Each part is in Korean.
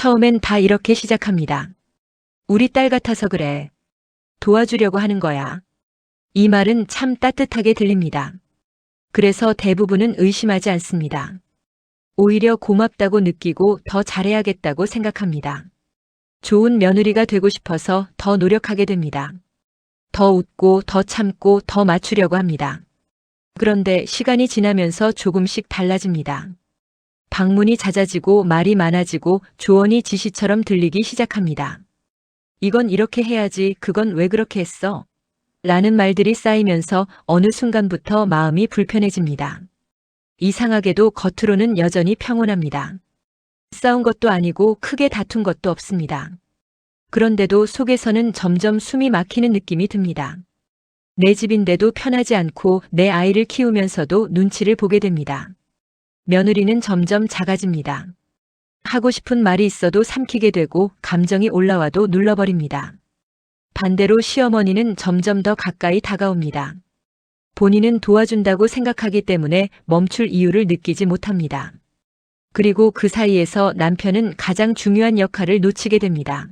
처음엔 다 이렇게 시작합니다. 우리 딸 같아서 그래. 도와주려고 하는 거야. 이 말은 참 따뜻하게 들립니다. 그래서 대부분은 의심하지 않습니다. 오히려 고맙다고 느끼고 더 잘해야겠다고 생각합니다. 좋은 며느리가 되고 싶어서 더 노력하게 됩니다. 더 웃고 더 참고 더 맞추려고 합니다. 그런데 시간이 지나면서 조금씩 달라집니다. 방문이 잦아지고 말이 많아지고 조언이 지시처럼 들리기 시작합니다. 이건 이렇게 해야지, 그건 왜 그렇게 했어? 라는 말들이 쌓이면서 어느 순간부터 마음이 불편해집니다. 이상하게도 겉으로는 여전히 평온합니다. 싸운 것도 아니고 크게 다툰 것도 없습니다. 그런데도 속에서는 점점 숨이 막히는 느낌이 듭니다. 내 집인데도 편하지 않고 내 아이를 키우면서도 눈치를 보게 됩니다. 며느리는 점점 작아집니다. 하고 싶은 말이 있어도 삼키게 되고 감정이 올라와도 눌러버립니다. 반대로 시어머니는 점점 더 가까이 다가옵니다. 본인은 도와준다고 생각하기 때문에 멈출 이유를 느끼지 못합니다. 그리고 그 사이에서 남편은 가장 중요한 역할을 놓치게 됩니다.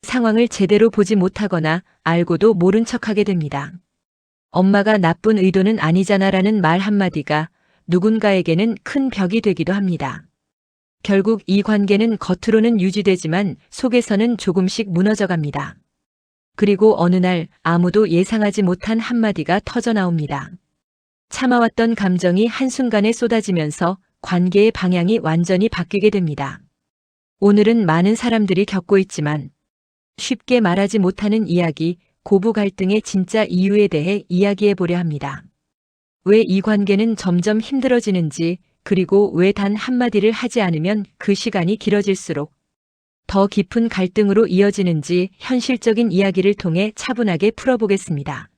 상황을 제대로 보지 못하거나 알고도 모른 척하게 됩니다. 엄마가 나쁜 의도는 아니잖아라는 말 한마디가 누군가에게는 큰 벽이 되기도 합니다. 결국 이 관계는 겉으로는 유지되지만 속에서는 조금씩 무너져갑니다. 그리고 어느 날 아무도 예상하지 못한 한마디가 터져 나옵니다. 참아왔던 감정이 한순간에 쏟아지면서 관계의 방향이 완전히 바뀌게 됩니다. 오늘은 많은 사람들이 겪고 있지만 쉽게 말하지 못하는 이야기, 고부 갈등의 진짜 이유에 대해 이야기해 보려 합니다. 왜 이 관계는 점점 힘들어지는지, 그리고 왜 단 한마디를 하지 않으면 그 시간이 길어질수록 더 깊은 갈등으로 이어지는지 현실적인 이야기를 통해 차분하게 풀어보겠습니다.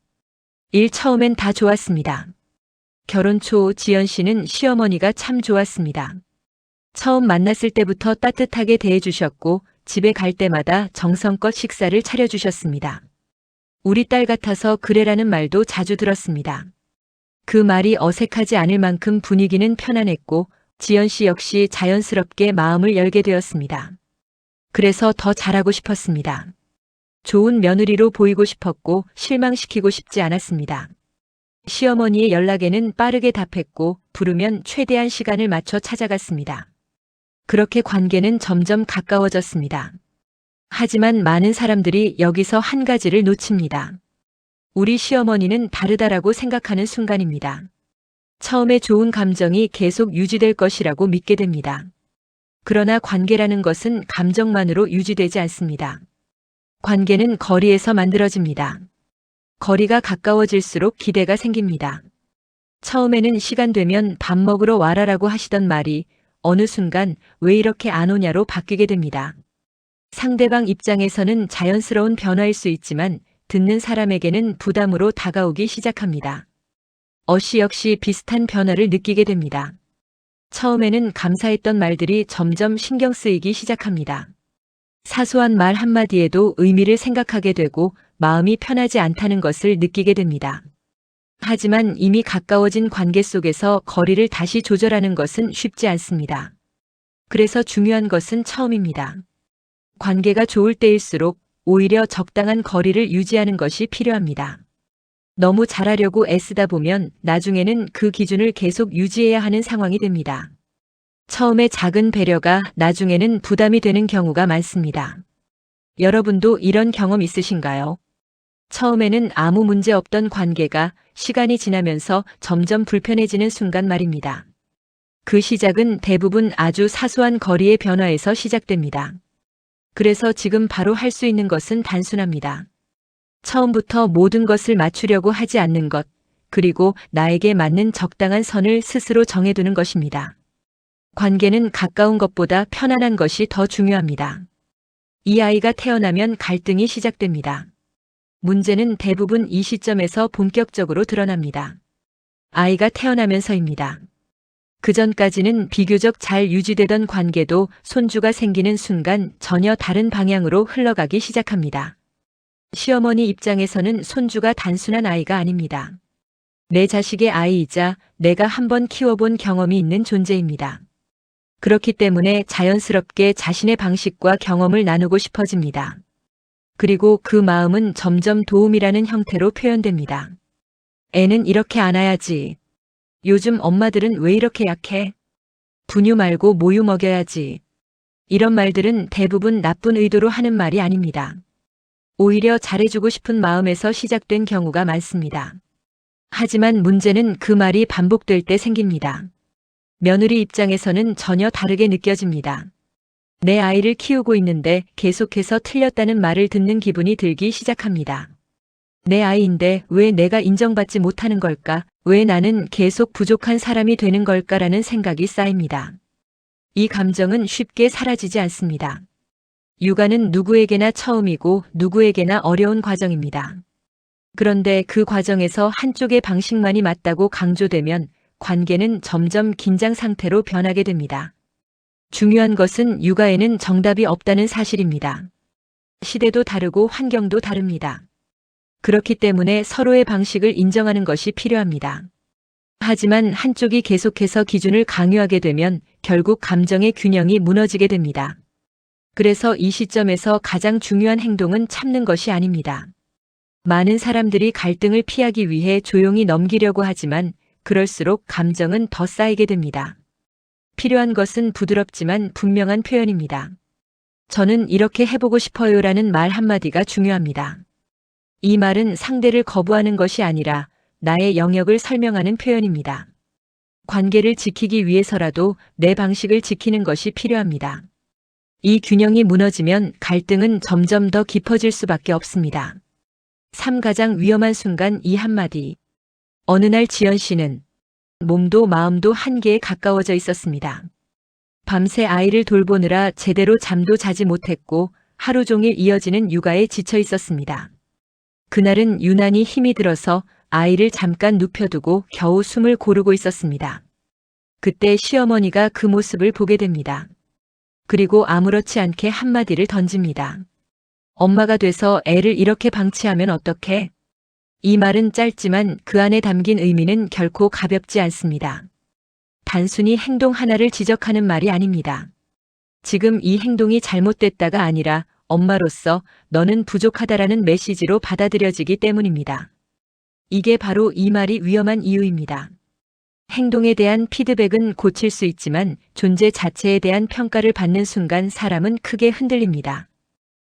1. 처음엔 다 좋았습니다. 결혼 초 지연 씨는 시어머니가 참 좋았습니다. 처음 만났을 때부터 따뜻하게 대해주셨고 집에 갈 때마다 정성껏 식사를 차려주셨습니다. 우리 딸 같아서 그래라는 말도 자주 들었습니다. 그 말이 어색하지 않을 만큼 분위기는 편안했고 지연 씨 역시 자연스럽게 마음을 열게 되었습니다. 그래서 더 잘하고 싶었습니다. 좋은 며느리로 보이고 싶었고 실망시키고 싶지 않았습니다. 시어머니의 연락에는 빠르게 답했고 부르면 최대한 시간을 맞춰 찾아갔습니다. 그렇게 관계는 점점 가까워졌습니다. 하지만 많은 사람들이 여기서 한 가지를 놓칩니다. 우리 시어머니는 다르다라고 생각하는 순간입니다. 처음에 좋은 감정이 계속 유지될 것이라고 믿게 됩니다. 그러나 관계라는 것은 감정만으로 유지되지 않습니다. 관계는 거리에서 만들어집니다. 거리가 가까워질수록 기대가 생깁니다. 처음에는 시간 되면 밥 먹으러 와라라고 하시던 말이 어느 순간 왜 이렇게 안 오냐로 바뀌게 됩니다. 상대방 입장에서는 자연스러운 변화일 수 있지만 듣는 사람에게는 부담으로 다가오기 시작합니다. 어씨 역시 비슷한 변화를 느끼게 됩니다. 처음에는 감사했던 말들이 점점 신경 쓰이기 시작합니다. 사소한 말 한마디에도 의미를 생각하게 되고 마음이 편하지 않다는 것을 느끼게 됩니다. 하지만 이미 가까워진 관계 속에서 거리를 다시 조절하는 것은 쉽지 않습니다. 그래서 중요한 것은 처음입니다. 관계가 좋을 때일수록 오히려 적당한 거리를 유지하는 것이 필요합니다. 너무 잘하려고 애쓰다 보면 나중에는 그 기준을 계속 유지해야 하는 상황이 됩니다. 처음에 작은 배려가 나중에는 부담이 되는 경우가 많습니다. 여러분도 이런 경험 있으신가요? 처음에는 아무 문제 없던 관계가 시간이 지나면서 점점 불편해지는 순간 말입니다. 그 시작은 대부분 아주 사소한 거리의 변화에서 시작됩니다. 그래서 지금 바로 할 수 있는 것은 단순합니다. 처음부터 모든 것을 맞추려고 하지 않는 것, 그리고 나에게 맞는 적당한 선을 스스로 정해두는 것입니다. 관계는 가까운 것보다 편안한 것이 더 중요합니다. 이 아이가 태어나면 갈등이 시작됩니다. 문제는 대부분 이 시점에서 본격적으로 드러납니다. 아이가 태어나면서입니다. 그전까지는 비교적 잘 유지되던 관계도 손주가 생기는 순간 전혀 다른 방향으로 흘러가기 시작합니다. 시어머니 입장에서는 손주가 단순한 아이가 아닙니다. 내 자식의 아이이자 내가 한번 키워본 경험이 있는 존재입니다. 그렇기 때문에 자연스럽게 자신의 방식과 경험을 나누고 싶어집니다. 그리고 그 마음은 점점 도움이라는 형태로 표현됩니다. 애는 이렇게 안아야지. 요즘 엄마들은 왜 이렇게 약해? 분유 말고 모유 먹여야지. 이런 말들은 대부분 나쁜 의도로 하는 말이 아닙니다. 오히려 잘해주고 싶은 마음에서 시작된 경우가 많습니다. 하지만 문제는 그 말이 반복될 때 생깁니다. 며느리 입장에서는 전혀 다르게 느껴집니다. 내 아이를 키우고 있는데 계속해서 틀렸다는 말을 듣는 기분이 들기 시작합니다. 내 아이인데 왜 내가 인정받지 못하는 걸까? 왜 나는 계속 부족한 사람이 되는 걸까라는 생각이 쌓입니다. 이 감정은 쉽게 사라지지 않습니다. 육아는 누구에게나 처음이고 누구에게나 어려운 과정입니다. 그런데 그 과정에서 한쪽의 방식만이 맞다고 강조되면 관계는 점점 긴장 상태로 변하게 됩니다. 중요한 것은 육아에는 정답이 없다는 사실입니다. 시대도 다르고 환경도 다릅니다. 그렇기 때문에 서로의 방식을 인정하는 것이 필요합니다. 하지만 한쪽이 계속해서 기준을 강요하게 되면 결국 감정의 균형이 무너지게 됩니다. 그래서 이 시점에서 가장 중요한 행동은 참는 것이 아닙니다. 많은 사람들이 갈등을 피하기 위해 조용히 넘기려고 하지만 그럴수록 감정은 더 쌓이게 됩니다. 필요한 것은 부드럽지만 분명한 표현입니다. 저는 이렇게 해보고 싶어요라는 말 한마디가 중요합니다. 이 말은 상대를 거부하는 것이 아니라 나의 영역을 설명하는 표현입니다. 관계를 지키기 위해서라도 내 방식을 지키는 것이 필요합니다. 이 균형이 무너지면 갈등은 점점 더 깊어질 수밖에 없습니다. 가장 위험한 순간 이 한마디. 어느 날 지연 씨는 몸도 마음도 한계에 가까워져 있었습니다. 밤새 아이를 돌보느라 제대로 잠도 자지 못했고 하루 종일 이어지는 육아에 지쳐 있었습니다. 그날은 유난히 힘이 들어서 아이를 잠깐 눕혀두고 겨우 숨을 고르고 있었습니다. 그때 시어머니가 그 모습을 보게 됩니다. 그리고 아무렇지 않게 한마디를 던집니다. 엄마가 돼서 애를 이렇게 방치하면 어떡해? 이 말은 짧지만 그 안에 담긴 의미는 결코 가볍지 않습니다. 단순히 행동 하나를 지적하는 말이 아닙니다. 지금 이 행동이 잘못됐다가 아니라 엄마로서 너는 부족하다라는 메시지로 받아들여지기 때문입니다. 이게 바로 이 말이 위험한 이유입니다. 행동에 대한 피드백은 고칠 수 있지만 존재 자체에 대한 평가를 받는 순간 사람은 크게 흔들립니다.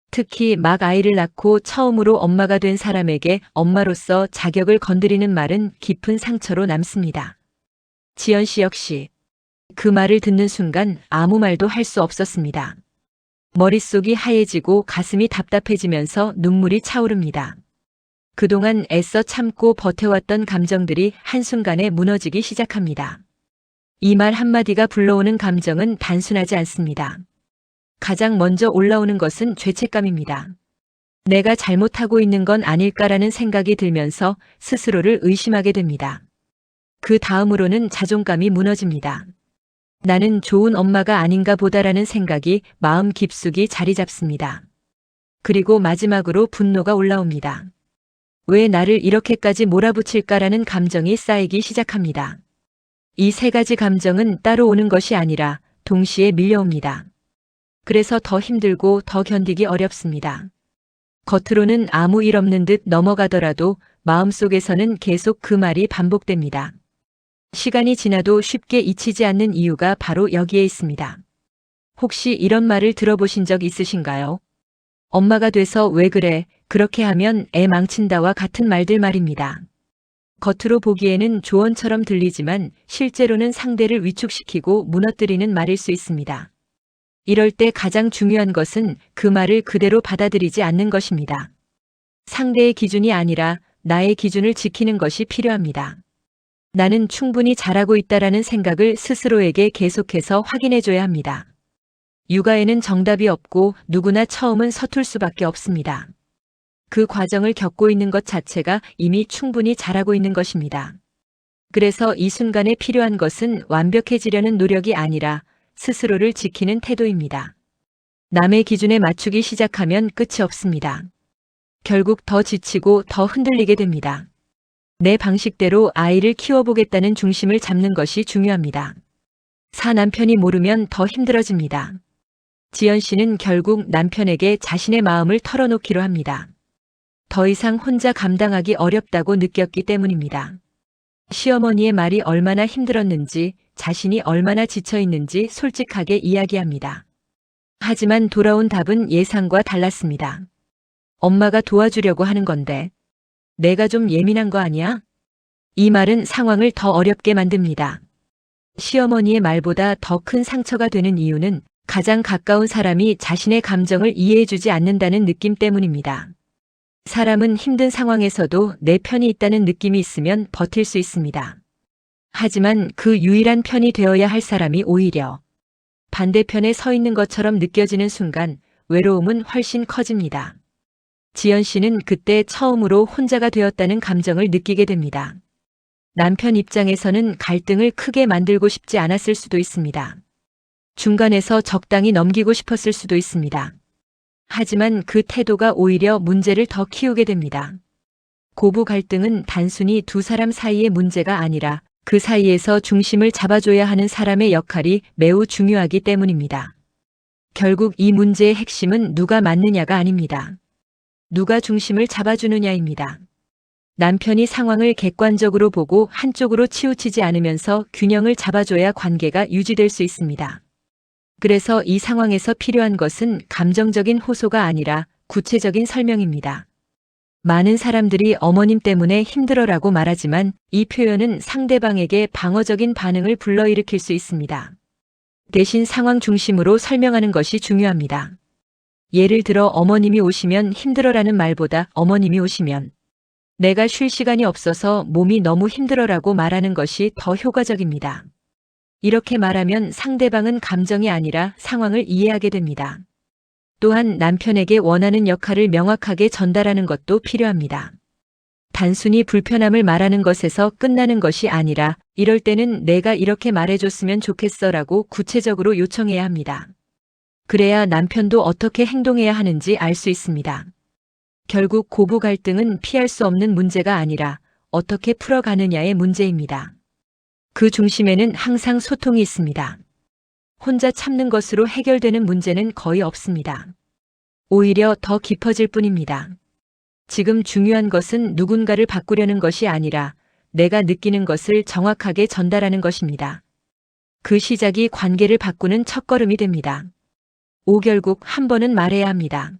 특히 막 아이를 낳고 처음으로 엄마가 된 사람에게 엄마로서 자격을 건드리는 말은 깊은 상처로 남습니다. 지연 씨 역시 그 말을 듣는 순간 아무 말도 할 수 없었습니다. 머릿속이 하얘지고 가슴이 답답해지면서 눈물이 차오릅니다. 그동안 애써 참고 버텨왔던 감정들이 한순간에 무너지기 시작합니다. 이 말 한마디가 불러오는 감정은 단순하지 않습니다. 가장 먼저 올라오는 것은 죄책감입니다. 내가 잘못하고 있는 건 아닐까라는 생각이 들면서 스스로를 의심하게 됩니다. 그 다음으로는 자존감이 무너집니다. 나는 좋은 엄마가 아닌가 보다라는 생각이 마음 깊숙이 자리 잡습니다. 그리고 마지막으로 분노가 올라옵니다. 왜 나를 이렇게까지 몰아붙일까라는 감정이 쌓이기 시작합니다. 이 세 가지 감정은 따로 오는 것이 아니라 동시에 밀려옵니다. 그래서 더 힘들고 더 견디기 어렵습니다. 겉으로는 아무 일 없는 듯 넘어가더라도 마음속에서는 계속 그 말이 반복됩니다. 시간이 지나도 쉽게 잊히지 않는 이유가 바로 여기에 있습니다. 혹시 이런 말을 들어보신 적 있으신가요? 엄마가 돼서 왜 그래, 그렇게 하면 애 망친다와 같은 말들 말입니다. 겉으로 보기에는 조언처럼 들리지만 실제로는 상대를 위축시키고 무너뜨리는 말일 수 있습니다. 이럴 때 가장 중요한 것은 그 말을 그대로 받아들이지 않는 것입니다. 상대의 기준이 아니라 나의 기준을 지키는 것이 필요합니다. 나는 충분히 잘하고 있다라는 생각을 스스로에게 계속해서 확인해줘야 합니다. 육아에는 정답이 없고 누구나 처음은 서툴 수밖에 없습니다. 그 과정을 겪고 있는 것 자체가 이미 충분히 잘하고 있는 것입니다. 그래서 이 순간에 필요한 것은 완벽해지려는 노력이 아니라 스스로를 지키는 태도입니다. 남의 기준에 맞추기 시작하면 끝이 없습니다. 결국 더 지치고 더 흔들리게 됩니다. 내 방식대로 아이를 키워보겠다는 중심을 잡는 것이 중요합니다. 사 남편이 모르면 더 힘들어집니다. 지연 씨는 결국 남편에게 자신의 마음을 털어놓기로 합니다. 더 이상 혼자 감당하기 어렵다고 느꼈기 때문입니다. 시어머니의 말이 얼마나 힘들었는지, 자신이 얼마나 지쳐 있는지 솔직하게 이야기합니다. 하지만 돌아온 답은 예상과 달랐습니다. 엄마가 도와주려고 하는 건데, 내가 좀 예민한 거 아니야? 이 말은 상황을 더 어렵게 만듭니다. 시어머니의 말보다 더 큰 상처가 되는 이유는 가장 가까운 사람이 자신의 감정을 이해해주지 않는다는 느낌 때문입니다. 사람은 힘든 상황에서도 내 편이 있다는 느낌이 있으면 버틸 수 있습니다. 하지만 그 유일한 편이 되어야 할 사람이 오히려 반대편에 서 있는 것처럼 느껴지는 순간 외로움은 훨씬 커집니다. 지연 씨는 그때 처음으로 혼자가 되었다는 감정을 느끼게 됩니다. 남편 입장에서는 갈등을 크게 만들고 싶지 않았을 수도 있습니다. 중간에서 적당히 넘기고 싶었을 수도 있습니다. 하지만 그 태도가 오히려 문제를 더 키우게 됩니다. 고부 갈등은 단순히 두 사람 사이의 문제가 아니라 그 사이에서 중심을 잡아줘야 하는 사람의 역할이 매우 중요하기 때문입니다. 결국 이 문제의 핵심은 누가 맞느냐가 아닙니다. 누가 중심을 잡아주느냐입니다. 남편이 상황을 객관적으로 보고 한쪽으로 치우치지 않으면서 균형을 잡아줘야 관계가 유지될 수 있습니다. 그래서 이 상황에서 필요한 것은 감정적인 호소가 아니라 구체적인 설명입니다. 많은 사람들이 어머님 때문에 힘들어라고 말하지만 이 표현은 상대방에게 방어적인 반응을 불러일으킬 수 있습니다. 대신 상황 중심으로 설명하는 것이 중요합니다. 예를 들어 어머님이 오시면 힘들어라는 말보다 어머님이 오시면 내가 쉴 시간이 없어서 몸이 너무 힘들어라고 말하는 것이 더 효과적입니다. 이렇게 말하면 상대방은 감정이 아니라 상황을 이해하게 됩니다. 또한 남편에게 원하는 역할을 명확하게 전달하는 것도 필요합니다. 단순히 불편함을 말하는 것에서 끝나는 것이 아니라 이럴 때는 내가 이렇게 말해줬으면 좋겠어라고 구체적으로 요청해야 합니다. 그래야 남편도 어떻게 행동해야 하는지 알 수 있습니다. 결국 고부 갈등은 피할 수 없는 문제가 아니라 어떻게 풀어가느냐의 문제입니다. 그 중심에는 항상 소통이 있습니다. 혼자 참는 것으로 해결되는 문제는 거의 없습니다. 오히려 더 깊어질 뿐입니다. 지금 중요한 것은 누군가를 바꾸려는 것이 아니라 내가 느끼는 것을 정확하게 전달하는 것입니다. 그 시작이 관계를 바꾸는 첫걸음이 됩니다. 결국 한 번은 말해야 합니다.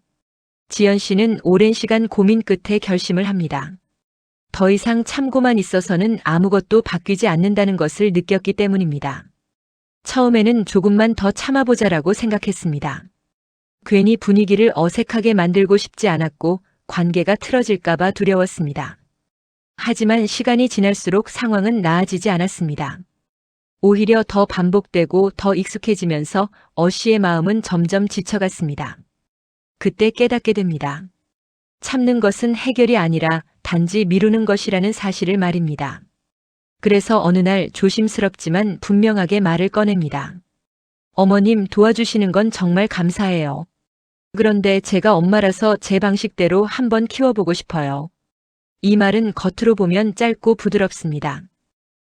지연 씨는 오랜 시간 고민 끝에 결심을 합니다. 더 이상 참고만 있어서는 아무것도 바뀌지 않는다는 것을 느꼈기 때문입니다. 처음에는 조금만 더 참아보자라고 생각했습니다. 괜히 분위기를 어색하게 만들고 싶지 않았고 관계가 틀어질까봐 두려웠습니다. 하지만 시간이 지날수록 상황은 나아지지 않았습니다. 오히려 더 반복되고 더 익숙해지면서 씨의 마음은 점점 지쳐갔습니다. 그때 깨닫게 됩니다. 참는 것은 해결이 아니라 단지 미루는 것이라는 사실을 말입니다. 그래서 어느 날 조심스럽지만 분명하게 말을 꺼냅니다. 어머님 도와주시는 건 정말 감사해요. 그런데 제가 엄마라서 제 방식대로 한번 키워보고 싶어요. 이 말은 겉으로 보면 짧고 부드럽습니다.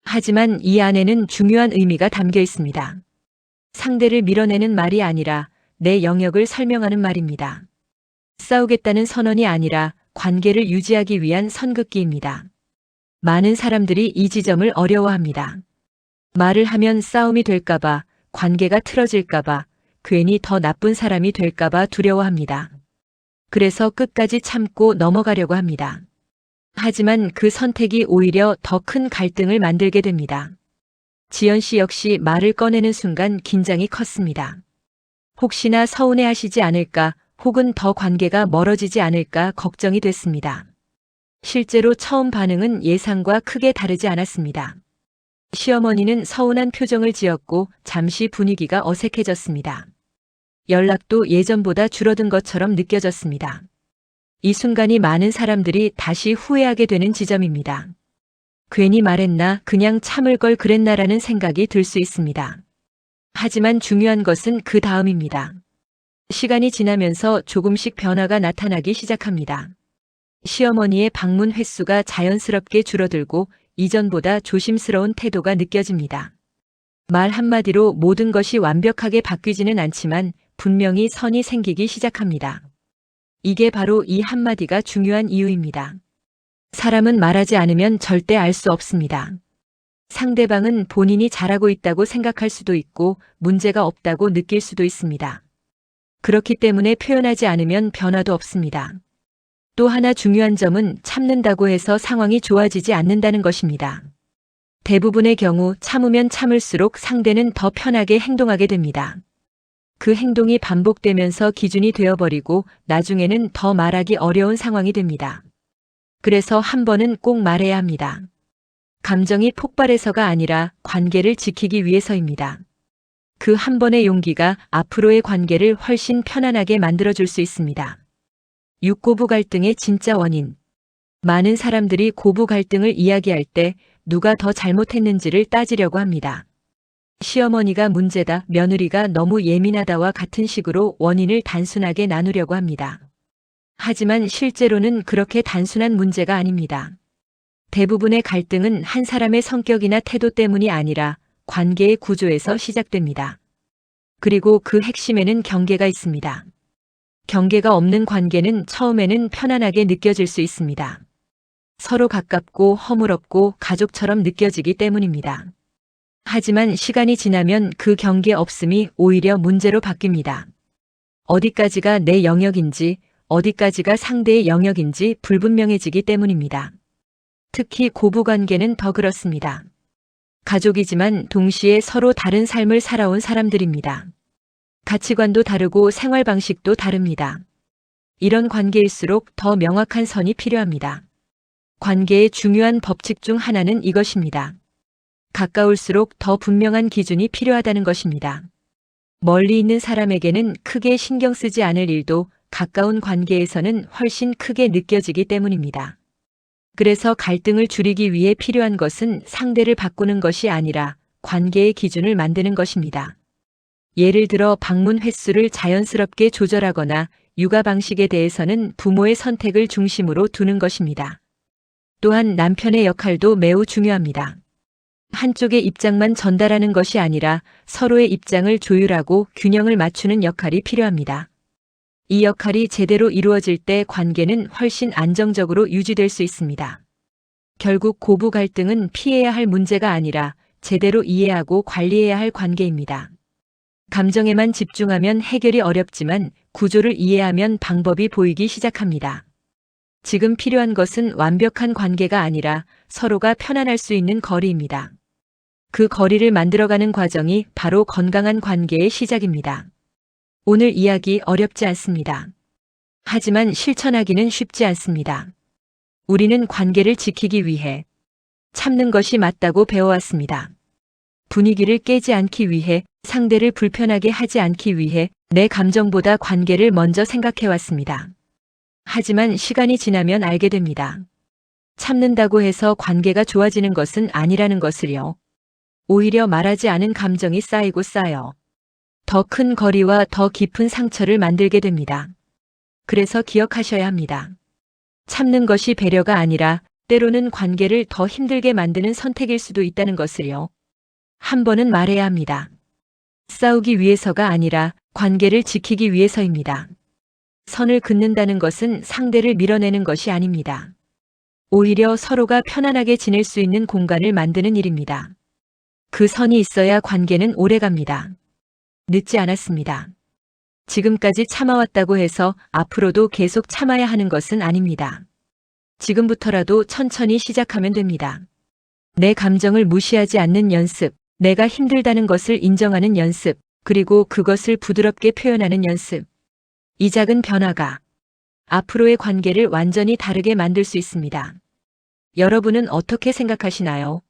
하지만 이 안에는 중요한 의미가 담겨 있습니다. 상대를 밀어내는 말이 아니라 내 영역을 설명하는 말입니다. 싸우겠다는 선언이 아니라 관계를 유지하기 위한 선긋기입니다. 많은 사람들이 이 지점을 어려워합니다. 말을 하면 싸움이 될까봐, 관계가 틀어질까봐, 괜히 더 나쁜 사람이 될까봐 두려워합니다. 그래서 끝까지 참고 넘어가려고 합니다. 하지만 그 선택이 오히려 더 큰 갈등을 만들게 됩니다. 지연 씨 역시 말을 꺼내는 순간 긴장이 컸습니다. 혹시나 서운해하시지 않을까 혹은 더 관계가 멀어지지 않을까 걱정이 됐습니다. 실제로 처음 반응은 예상과 크게 다르지 않았습니다. 시어머니는 서운한 표정을 지었고 잠시 분위기가 어색해졌습니다. 연락도 예전보다 줄어든 것처럼 느껴졌습니다. 이 순간이 많은 사람들이 다시 후회하게 되는 지점입니다. 괜히 말했나, 그냥 참을 걸 그랬나라는 생각이 들 수 있습니다. 하지만 중요한 것은 그 다음입니다. 시간이 지나면서 조금씩 변화가 나타나기 시작합니다. 시어머니의 방문 횟수가 자연스럽게 줄어들고 이전보다 조심스러운 태도가 느껴집니다. 말 한마디로 모든 것이 완벽하게 바뀌지는 않지만 분명히 선이 생기기 시작합니다. 이게 바로 이 한마디가 중요한 이유입니다. 사람은 말하지 않으면 절대 알 수 없습니다. 상대방은 본인이 잘하고 있다고 생각할 수도 있고 문제가 없다고 느낄 수도 있습니다. 그렇기 때문에 표현하지 않으면 변화도 없습니다. 또 하나 중요한 점은 참는다고 해서 상황이 좋아지지 않는다는 것입니다. 대부분의 경우 참으면 참을수록 상대는 더 편하게 행동하게 됩니다. 그 행동이 반복되면서 기준이 되어버리고 나중에는 더 말하기 어려운 상황이 됩니다. 그래서 한 번은 꼭 말해야 합니다. 감정이 폭발해서가 아니라 관계를 지키기 위해서입니다. 그 한 번의 용기가 앞으로의 관계를 훨씬 편안하게 만들어줄 수 있습니다. 6. 고부 갈등의 진짜 원인. 많은 사람들이 고부 갈등을 이야기할 때 누가 더 잘못했는지를 따지려고 합니다. 시어머니가 문제다, 며느리가 너무 예민하다와 같은 식으로 원인을 단순하게 나누려고 합니다. 하지만 실제로는 그렇게 단순한 문제가 아닙니다. 대부분의 갈등은 한 사람의 성격이나 태도 때문이 아니라 관계의 구조에서 시작됩니다. 그리고 그 핵심에는 경계가 있습니다. 경계가 없는 관계는 처음에는 편안하게 느껴질 수 있습니다. 서로 가깝고 허물없고 가족처럼 느껴지기 때문입니다. 하지만 시간이 지나면 그 경계 없음이 오히려 문제로 바뀝니다. 어디까지가 내 영역인지, 어디까지가 상대의 영역인지 불분명해지기 때문입니다. 특히 고부관계는 더 그렇습니다. 가족이지만 동시에 서로 다른 삶을 살아온 사람들입니다. 가치관도 다르고 생활 방식도 다릅니다. 이런 관계일수록 더 명확한 선이 필요합니다. 관계의 중요한 법칙 중 하나는 이것입니다. 가까울수록 더 분명한 기준이 필요하다는 것입니다. 멀리 있는 사람에게는 크게 신경 쓰지 않을 일도 가까운 관계에서는 훨씬 크게 느껴지기 때문입니다. 그래서 갈등을 줄이기 위해 필요한 것은 상대를 바꾸는 것이 아니라 관계의 기준을 만드는 것입니다. 예를 들어 방문 횟수를 자연스럽게 조절하거나 육아 방식에 대해서는 부모의 선택을 중심으로 두는 것입니다. 또한 남편의 역할도 매우 중요합니다. 한쪽의 입장만 전달하는 것이 아니라 서로의 입장을 조율하고 균형을 맞추는 역할이 필요합니다. 이 역할이 제대로 이루어질 때 관계는 훨씬 안정적으로 유지될 수 있습니다. 결국 고부 갈등은 피해야 할 문제가 아니라 제대로 이해하고 관리해야 할 관계입니다. 감정에만 집중하면 해결이 어렵지만 구조를 이해하면 방법이 보이기 시작합니다. 지금 필요한 것은 완벽한 관계가 아니라 서로가 편안할 수 있는 거리입니다. 그 거리를 만들어가는 과정이 바로 건강한 관계의 시작입니다. 오늘 이야기 어렵지 않습니다. 하지만 실천하기는 쉽지 않습니다. 우리는 관계를 지키기 위해 참는 것이 맞다고 배워왔습니다. 분위기를 깨지 않기 위해, 상대를 불편하게 하지 않기 위해 내 감정보다 관계를 먼저 생각해왔습니다. 하지만 시간이 지나면 알게 됩니다. 참는다고 해서 관계가 좋아지는 것은 아니라는 것을요. 오히려 말하지 않은 감정이 쌓이고 쌓여 더 큰 거리와 더 깊은 상처를 만들게 됩니다. 그래서 기억하셔야 합니다. 참는 것이 배려가 아니라 때로는 관계를 더 힘들게 만드는 선택일 수도 있다는 것을요. 한 번은 말해야 합니다. 싸우기 위해서가 아니라 관계를 지키기 위해서입니다. 선을 긋는다는 것은 상대를 밀어내는 것이 아닙니다. 오히려 서로가 편안하게 지낼 수 있는 공간을 만드는 일입니다. 그 선이 있어야 관계는 오래갑니다. 늦지 않았습니다. 지금까지 참아왔다고 해서 앞으로도 계속 참아야 하는 것은 아닙니다. 지금부터라도 천천히 시작하면 됩니다. 내 감정을 무시하지 않는 연습, 내가 힘들다는 것을 인정하는 연습, 그리고 그것을 부드럽게 표현하는 연습. 이 작은 변화가 앞으로의 관계를 완전히 다르게 만들 수 있습니다. 여러분은 어떻게 생각하시나요?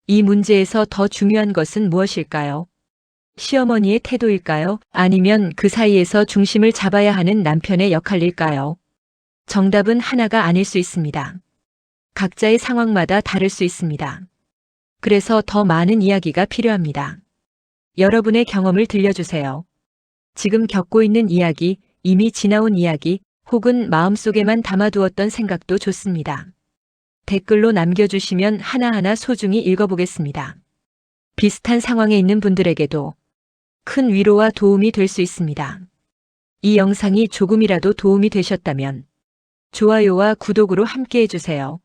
이 문제에서 더 중요한 것은 무엇일까요? 시어머니의 태도일까요? 아니면 그 사이에서 중심을 잡아야 하는 남편의 역할일까요? 정답은 하나가 아닐 수 있습니다. 각자의 상황마다 다를 수 있습니다. 그래서 더 많은 이야기가 필요합니다. 여러분의 경험을 들려주세요. 지금 겪고 있는 이야기, 이미 지나온 이야기, 혹은 마음속에만 담아두었던 생각도 좋습니다. 댓글로 남겨주시면 하나하나 소중히 읽어보겠습니다. 비슷한 상황에 있는 분들에게도 큰 위로와 도움이 될 수 있습니다. 이 영상이 조금이라도 도움이 되셨다면 좋아요와 구독으로 함께 해주세요.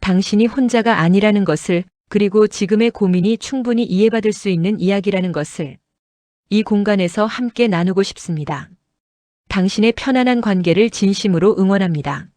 당신이 혼자가 아니라는 것을, 그리고 지금의 고민이 충분히 이해받을 수 있는 이야기라는 것을 이 공간에서 함께 나누고 싶습니다. 당신의 편안한 관계를 진심으로 응원합니다.